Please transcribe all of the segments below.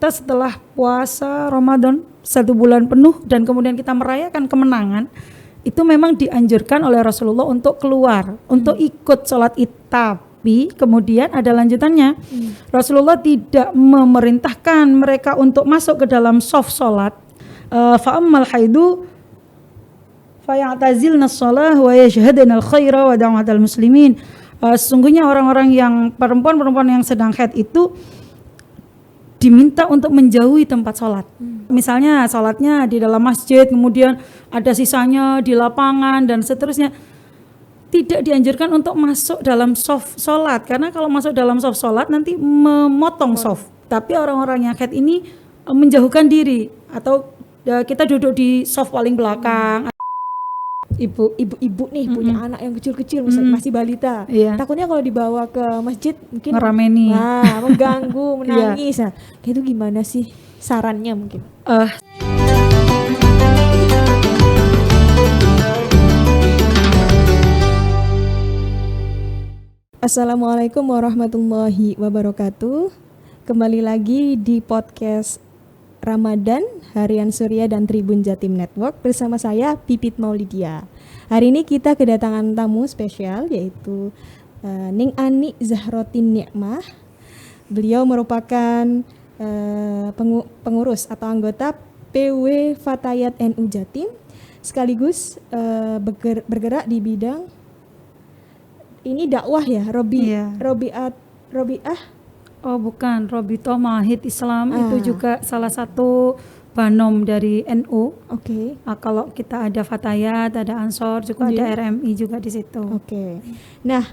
kita setelah puasa Ramadan 1 bulan penuh dan kemudian kita merayakan kemenangan, itu memang dianjurkan oleh Rasulullah untuk keluar, untuk ikut sholat id. Tapi kemudian ada lanjutannya. Rasulullah tidak memerintahkan mereka untuk masuk ke dalam shaf sholat. Fa'ammal haidu fayatazilna shalah wa yashhadna al-khaira wa da'watal muslimin. Sesungguhnya orang-orang yang perempuan-perempuan yang sedang haid itu diminta untuk menjauhi tempat sholat. Misalnya sholatnya di dalam masjid, kemudian ada sisanya di lapangan dan seterusnya. Tidak dianjurkan untuk masuk dalam shaf sholat, karena kalau masuk dalam shaf sholat nanti memotong shaf. Tapi orang-orang yang haid ini menjauhkan diri, atau kita duduk di shaf paling belakang. Ibu-ibu nih punya anak yang kecil-kecil, masih balita. Takutnya kalau dibawa ke masjid mungkin ngerameni, mengganggu, menangis. Nah, kayak itu gimana sih sarannya mungkin? Assalamualaikum warahmatullahi wabarakatuh. Kembali lagi di podcast Ramadan Harian Surya dan Tribun Jatim Network bersama saya Pipit Maulidia. Hari ini kita kedatangan tamu spesial yaitu Ning Ani Zahrotin Ni'mah. Beliau merupakan pengurus atau anggota PW Fatayat NU Jatim, sekaligus bergerak di bidang ini dakwah ya, Robiah. Oh bukan, Robitoh Mahid Islam itu juga salah satu banom dari NU. Oke. Kalau kita ada Fatayat, ada Ansor, juga ada RMI juga di situ. Oke. Nah,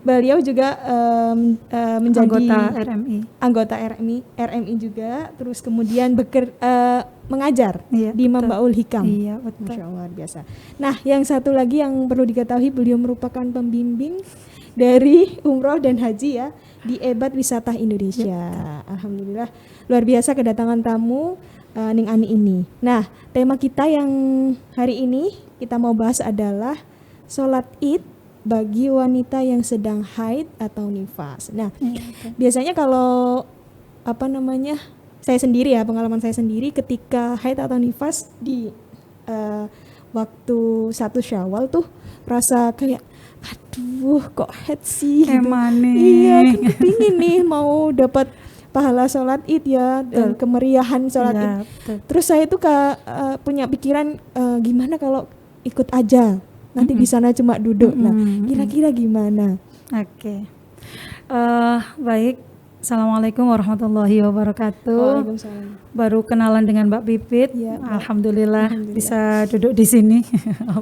beliau juga menjadi anggota RMI juga, terus kemudian mengajar di Mambaul Hikam. Iya, betul. Masya Allah, luar biasa. Nah, yang satu lagi yang perlu diketahui, beliau merupakan pembimbing dari umroh dan haji ya di Ebat Wisata Indonesia. Alhamdulillah, luar biasa kedatangan tamu Ning Ani ini. Nah, tema kita yang hari ini kita mau bahas adalah sholat id bagi wanita yang sedang haid atau nifas. Nah, biasanya kalau saya sendiri ya, pengalaman saya sendiri ketika haid atau nifas di waktu 1 Syawal tuh rasa kayak aduh kok haid sih gitu. Iya, kan kepingin nih mau dapat pahala sholat id ya dan kemeriahan sholat id. Terus saya tuh punya pikiran gimana kalau ikut aja, nanti di sana cuma duduk. Nah, kira-kira gimana? Oke. Baik. Assalamualaikum warahmatullahi wabarakatuh. Waalaikumsalam. Baru kenalan dengan Mbak Pipit. Ya, Alhamdulillah bisa duduk di sini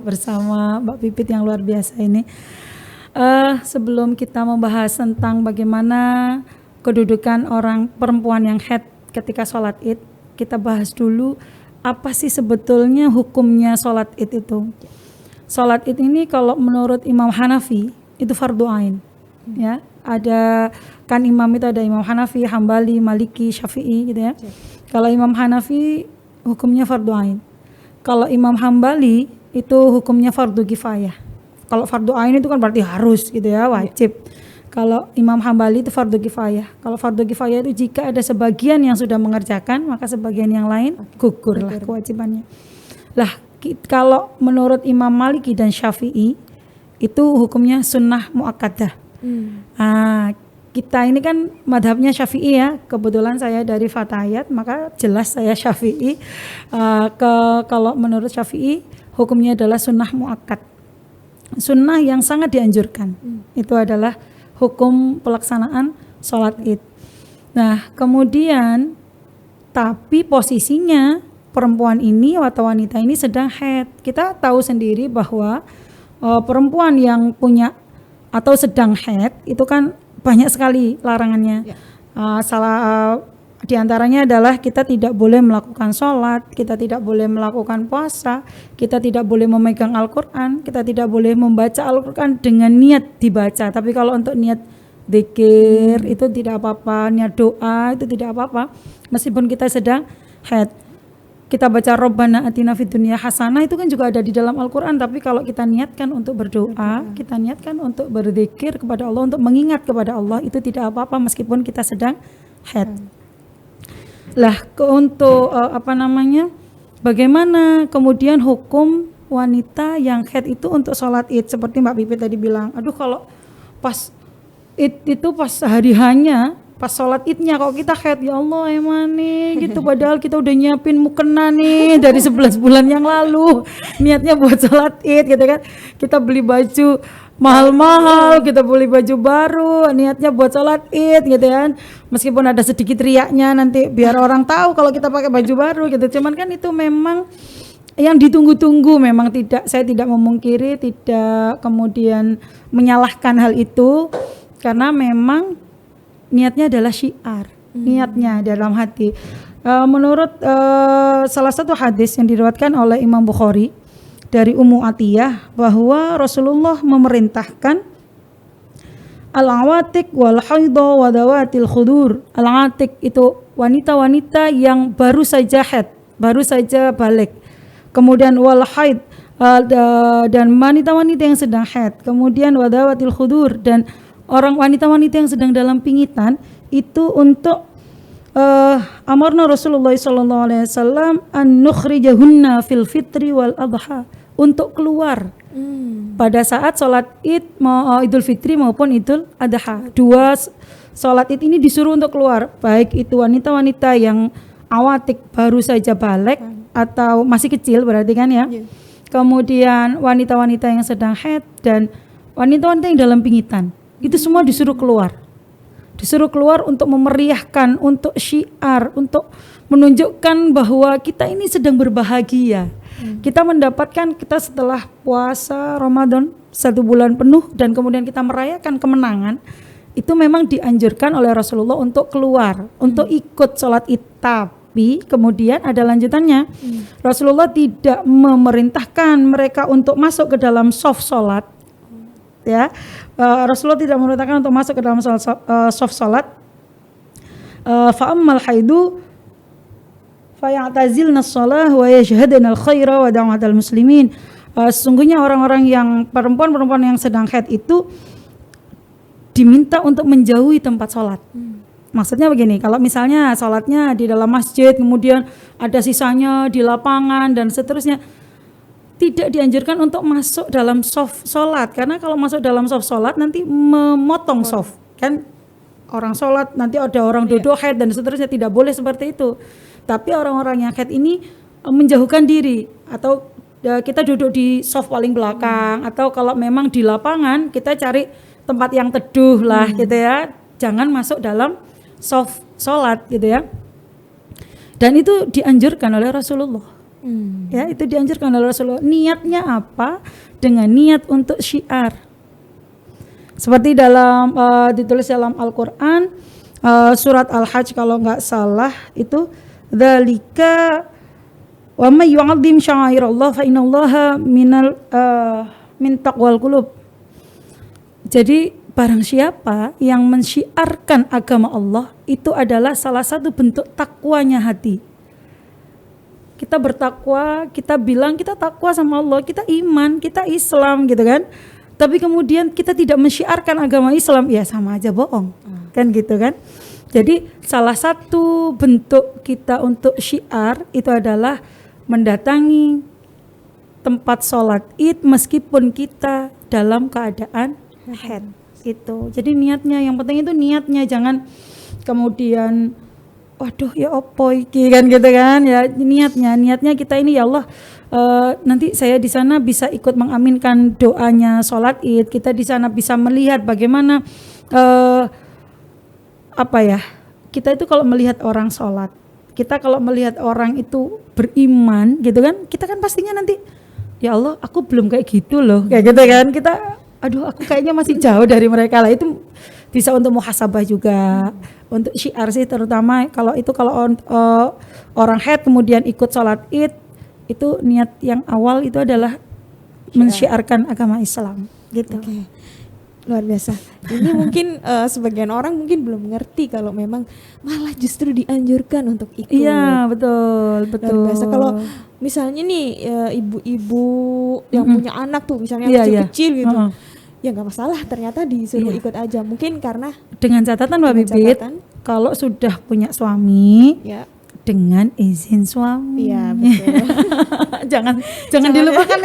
bersama Mbak Pipit yang luar biasa ini. Sebelum kita membahas tentang bagaimana kedudukan orang perempuan yang haid ketika sholat id, kita bahas dulu apa sih sebetulnya hukumnya sholat id itu. Sholat id ini kalau menurut Imam Hanafi itu fardu ain. Ya, ada kan imam itu ada Imam Hanafi, Hambali, Maliki, Syafi'i gitu ya. Kalau Imam Hanafi hukumnya fardu ain. Kalau Imam Hambali itu hukumnya fardu kifayah. Kalau fardu ain itu kan berarti harus gitu ya, wajib. Kalau Imam Hambali itu fardu kifayah. Kalau fardu kifayah itu jika ada sebagian yang sudah mengerjakan, maka sebagian yang lain gugurlah kewajibannya. Lah, kalau menurut Imam Maliki dan Syafi'i itu hukumnya sunnah muakkadah. Kita ini kan madhabnya Syafi'i ya, kebetulan saya dari Fatayat maka jelas saya Syafi'i. Kalau menurut Syafi'i hukumnya adalah sunnah muakkad, sunnah yang sangat dianjurkan. Itu adalah hukum pelaksanaan sholat id. Nah kemudian tapi posisinya perempuan ini atau wanita ini sedang haid. Kita tahu sendiri bahwa perempuan yang punya atau sedang haid itu kan banyak sekali larangannya. Salah diantaranya adalah kita tidak boleh melakukan sholat, kita tidak boleh melakukan puasa, kita tidak boleh memegang Al-Quran, kita tidak boleh membaca Al-Quran dengan niat dibaca. Tapi kalau untuk niat zikir itu tidak apa-apa, niat doa itu tidak apa-apa, meskipun kita sedang haid. Kita baca Rabbana atina fid dunya hasanah itu kan juga ada di dalam Al-Quran, tapi kalau kita niatkan untuk berdoa, kita niatkan untuk berzikir kepada Allah, untuk mengingat kepada Allah, itu tidak apa-apa meskipun kita sedang haid. Lah untuk bagaimana kemudian hukum wanita yang haid itu untuk sholat id, seperti Mbak Pipit tadi bilang, aduh kalau pas id itu pas hari hanya pas sholat idnya kok kita haid, ya Allah emang nih gitu, padahal kita udah nyiapin mukena nih dari 11 bulan yang lalu niatnya buat sholat id gitu kan, kita beli baju mahal-mahal, kita beli baju baru niatnya buat sholat id gitu kan, meskipun ada sedikit riaknya nanti biar orang tahu kalau kita pakai baju baru gitu, cuman kan itu memang yang ditunggu-tunggu. Memang saya tidak memungkiri, tidak kemudian menyalahkan hal itu, karena memang niatnya adalah syiar, niatnya dalam hati. Menurut salah satu hadis yang diriwayatkan oleh Imam Bukhari dari Ummu Atiyah, bahwa Rasulullah memerintahkan al-awatik wal haidha wa dawatil khudur. Al-awatik itu wanita-wanita yang baru saja haid, baru saja balik. Kemudian wal haid dan wanita-wanita yang sedang haid. Kemudian wa dawatil khudur, dan orang wanita-wanita yang sedang dalam pingitan itu untuk amarna Rasulullah sallallahu alaihi wasallam an nukhrijahunna fil fitri wal adha, untuk keluar pada saat sholat id Idul Fitri maupun Idul Adha. Dua sholat id ini disuruh untuk keluar, baik itu wanita-wanita yang awatik baru saja balik atau masih kecil berarti kan ya, kemudian wanita-wanita yang sedang haid dan wanita-wanita yang dalam pingitan, itu semua disuruh keluar untuk memeriahkan, untuk syiar, untuk menunjukkan bahwa kita ini sedang berbahagia. Kita mendapatkan, kita setelah puasa Ramadan 1 bulan penuh dan kemudian kita merayakan kemenangan, itu memang dianjurkan oleh Rasulullah untuk keluar, untuk ikut sholat id. Tapi kemudian ada lanjutannya, Rasulullah tidak memerintahkan mereka untuk masuk ke dalam shaf sholat, ya. Rasulullah tidak memerintahkan untuk masuk ke dalam shaf sholat. Fa'ammal haidu fayatazilna shalah wa yashhadna al-khaira wa da'watal muslimin. Sesungguhnya orang-orang yang perempuan-perempuan yang sedang haid itu diminta untuk menjauhi tempat sholat. Maksudnya begini, kalau misalnya sholatnya di dalam masjid, kemudian ada sisanya di lapangan dan seterusnya, tidak dianjurkan untuk masuk dalam shaf sholat, karena kalau masuk dalam shaf sholat nanti memotong shaf, kan orang sholat nanti ada orang duduk haid dan seterusnya, tidak boleh seperti itu. Tapi orang-orang yang haid ini menjauhkan diri, atau kita duduk di shaf paling belakang, atau kalau memang di lapangan kita cari tempat yang teduh lah gitu ya, jangan masuk dalam shaf sholat gitu ya. Dan itu dianjurkan oleh Rasulullah. Ya, itu dianjurkan oleh Rasulullah. Niatnya apa? Dengan niat untuk syiar. Seperti dalam ditulis dalam Al-Qur'an, surat Al-Hajj kalau nggak salah itu, dzalika wa may yu'azzim sya'airallah fa innallaha min taqwal qulub. Jadi barang siapa yang mensyiarkan agama Allah, itu adalah salah satu bentuk takwanya hati. Kita bertakwa, kita bilang kita takwa sama Allah, kita iman, kita Islam gitu kan. Tapi kemudian kita tidak mensyiarkan agama Islam, ya sama aja bohong. Kan gitu kan. Jadi salah satu bentuk kita untuk syiar itu adalah mendatangi tempat sholat id meskipun kita dalam keadaan haid. Itu. Jadi niatnya, yang penting itu niatnya, jangan kemudian waduh ya opo iki kan gitu kan ya, niatnya kita ini ya Allah, nanti saya di sana bisa ikut mengaminkan doanya sholat id, kita di sana bisa melihat bagaimana kita itu kalau melihat orang sholat, kita kalau melihat orang itu beriman gitu kan, kita kan pastinya nanti ya Allah aku belum kayak gitu loh, kayak gitu kan, kita aduh aku kayaknya masih jauh dari mereka lah. Itu bisa untuk muhasabah juga, untuk syiar sih terutama. Kalau orang haid kemudian ikut sholat id, itu niat yang awal itu adalah mensyiarkan agama Islam gitu. Okay. Luar biasa. Ini mungkin sebagian orang mungkin belum mengerti kalau memang malah justru dianjurkan untuk ikut. Iya betul. Luar biasa. Kalau misalnya nih ibu-ibu yang punya anak tuh misalnya kecil-kecil gitu, ya nggak masalah, ternyata disuruh ikut aja. Mungkin karena dengan catatan Mbak Bibit, kalau sudah punya suami, dengan izin suami. Iya, betul. jangan dilupakan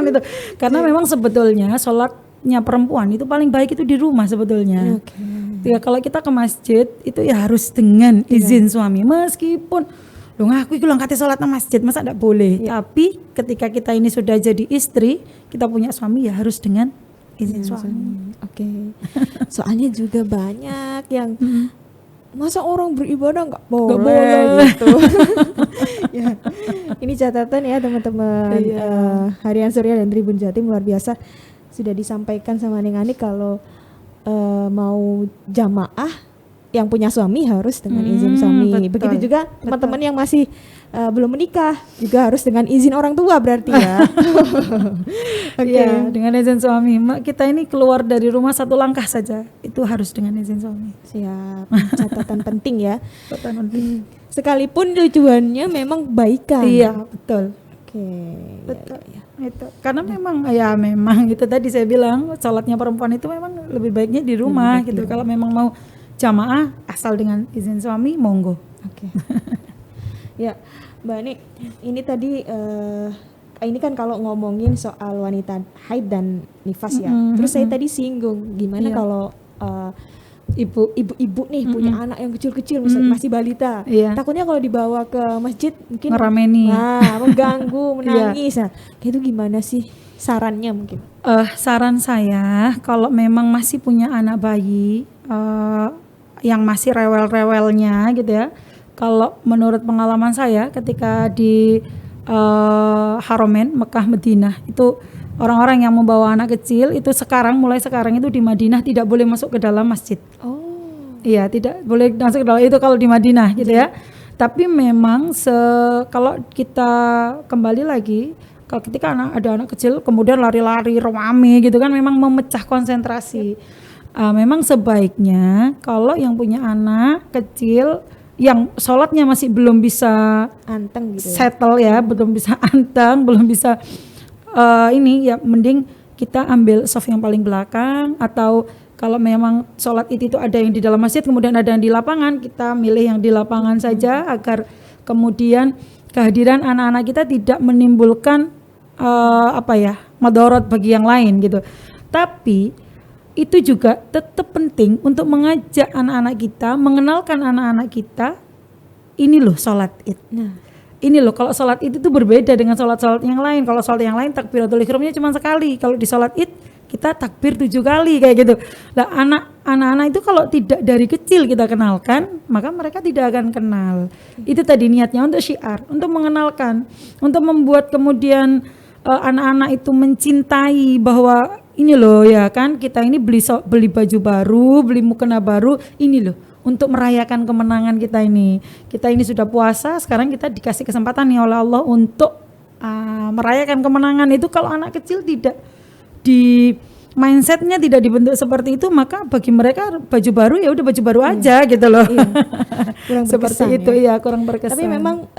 itu. Karena memang sebetulnya sholatnya perempuan itu paling baik itu di rumah sebetulnya. Ya, kalau kita ke masjid itu ya harus dengan izin suami. Meskipun lu ngaku itu langkatnya sholat nang masjid, masa enggak boleh. Tapi ketika kita ini sudah jadi istri, kita punya suami ya harus dengan izin suami. Soalnya juga banyak yang masa orang beribadah nggak boleh gitu. Ya. Ini catatan ya teman-teman. Harian Surya dan Tribun Jatim luar biasa sudah disampaikan sama Neng Anik kalau mau jamaah yang punya suami harus dengan izin suami. Betul. Begitu juga teman-teman yang masih belum menikah juga harus dengan izin orang tua berarti ya. Iya, dengan izin suami. Kita ini keluar dari rumah satu langkah saja itu harus dengan izin suami. Siap, catatan penting ya. Catatan penting. Sekalipun tujuannya memang baikan. Iya, betul. Betul. Ya. Itu. Karena memang itu tadi saya bilang sholatnya perempuan itu memang lebih baiknya di rumah gitu. Kalau memang mau jamaah asal dengan izin suami monggo. Ya, Mbak Ani, ini tadi ini kan kalau ngomongin soal wanita haid dan nifas ya. Terus saya tadi singgung gimana kalau ibu-ibu nih punya anak yang kecil-kecil misalnya masih balita. Takutnya kalau dibawa ke masjid mungkin ngerameni. Mengganggu, menangis. Nah, kayak itu gimana sih sarannya mungkin? Saran saya kalau memang masih punya anak bayi yang masih rewel-rewelnya gitu ya. Kalau menurut pengalaman saya ketika di Haromen Mekah Madinah itu orang-orang yang membawa anak kecil itu mulai sekarang itu di Madinah tidak boleh masuk ke dalam masjid. Iya, tidak boleh masuk ke dalam itu kalau di Madinah gitu ya. Tapi memang kalau kita kembali lagi kalau ketika ada anak kecil kemudian lari-lari rame gitu kan memang memecah konsentrasi. Memang sebaiknya kalau yang punya anak kecil yang sholatnya masih belum bisa anteng gitu settle ya, belum bisa anteng, belum bisa ini ya mending kita ambil shaf yang paling belakang, atau kalau memang sholat itu ada yang di dalam masjid kemudian ada yang di lapangan, kita milih yang di lapangan saja agar kemudian kehadiran anak-anak kita tidak menimbulkan madorot bagi yang lain gitu. Tapi itu juga tetap penting untuk mengajak anak-anak kita, mengenalkan anak-anak kita, ini loh sholat id. Ini loh kalau sholat id itu berbeda dengan sholat-sholat yang lain. Kalau sholat yang lain takbiratul ihramnya cuma sekali. Kalau di sholat id kita takbir 7 kali kayak gitu. Nah anak-anak itu kalau tidak dari kecil kita kenalkan, maka mereka tidak akan kenal. Itu tadi niatnya untuk syiar, untuk mengenalkan, untuk membuat kemudian anak-anak itu mencintai bahwa ini loh ya kan kita ini beli baju baru, beli mukena baru, ini loh untuk merayakan kemenangan kita ini. Kita ini sudah puasa, sekarang kita dikasih kesempatan nih oleh Allah untuk merayakan kemenangan itu. Kalau anak kecil tidak di mindsetnya tidak dibentuk seperti itu, maka bagi mereka baju baru ya udah baju baru aja gitu loh. Kurang seperti itu ya, kurang berkesan. Tapi memang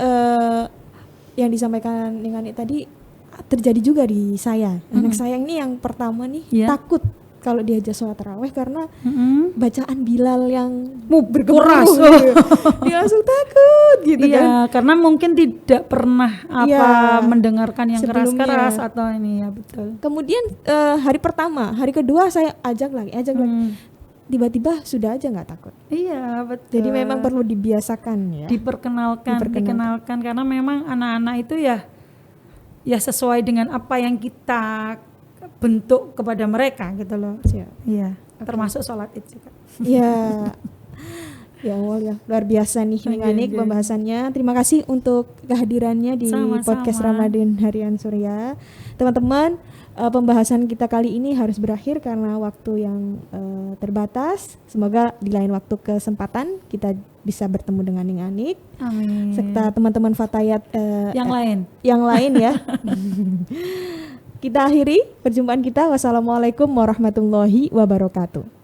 yang disampaikan dengan tadi terjadi juga di saya. Anak saya ini yang pertama nih takut kalau diajak sholat tarawih karena bacaan Bilal yang bergemuruh gitu. Dia langsung takut gitu kan. Karena mungkin tidak pernah mendengarkan yang keras-keras atau ini ya betul. Kemudian hari pertama, hari kedua saya ajak lagi. Tiba-tiba sudah aja nggak takut. Iya betul. Jadi memang perlu dibiasakan ya. Diperkenalkan karena memang anak-anak itu ya sesuai dengan apa yang kita bentuk kepada mereka gitu loh. Iya, termasuk sholat id juga. Iya. Ya Allah ya, luar biasa nih Anik pembahasannya. Terima kasih untuk kehadirannya di podcast Ramadan Harian Surya. Teman-teman, pembahasan kita kali ini harus berakhir karena waktu yang terbatas. Semoga di lain waktu kesempatan kita bisa bertemu dengan Ning Anik. Amin. Serta teman-teman Fatayat yang lain ya. Kita akhiri perjumpaan kita. Wassalamualaikum warahmatullahi wabarakatuh.